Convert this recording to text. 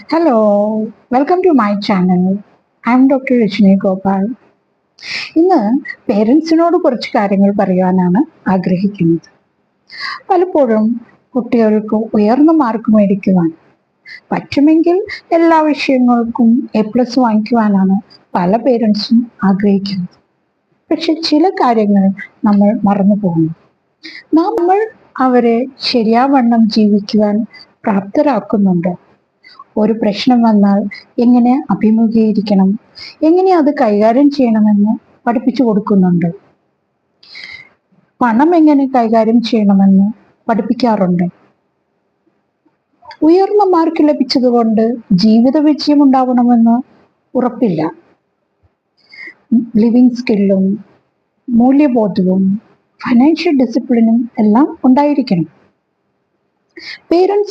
Hello, welcome to my channel. I am doctor Rajani Gopal. ഇന്ന് പേരൻസിനോട് കുറച്ച് കാര്യങ്ങൾ പറയുവാനാണ് ആഗ്രഹിക്കുന്നത്. പലപ്പോഴും കുട്ടികൾക്ക് ഉയർന്ന മാർക്ക് മേടിക്കുവാൻ പറ്റുമെങ്കിൽ എല്ലാ വിഷയങ്ങൾക്കും A+ വാങ്ങിക്കുവാനാണ് പല പേരൻസും ആഗ്രഹിക്കുന്നത്. പക്ഷെ ചില കാര്യങ്ങൾ നമ്മൾ മറന്നു പോകുന്നു. നമ്മൾ അവരെ ശരിയാവണ്ണം ജീവിക്കുവാൻ പ്രാപ്തരാക്കുന്നുണ്ടോ? ഒരു പ്രശ്നം വന്നാൽ എങ്ങനെ അഭിമുഖീകരിക്കണം, എങ്ങനെ അത് കൈകാര്യം ചെയ്യണമെന്ന് പഠിപ്പിച്ചു കൊടുക്കുന്നുണ്ട്. പണം എങ്ങനെ കൈകാര്യം ചെയ്യണമെന്ന് പഠിപ്പിക്കാറുണ്ട്. ഉയർന്ന മാർക്ക് ലഭിച്ചതുകൊണ്ട് ജീവിത വിജയം ഉണ്ടാവണമെന്ന് ഉറപ്പില്ല. ലിവിങ് സ്കില്ലും മൂല്യബോധവും ഫൈനാൻഷ്യൽ ഡിസിപ്ലിനും എല്ലാം ഉണ്ടായിരിക്കണം. പേരൻസ്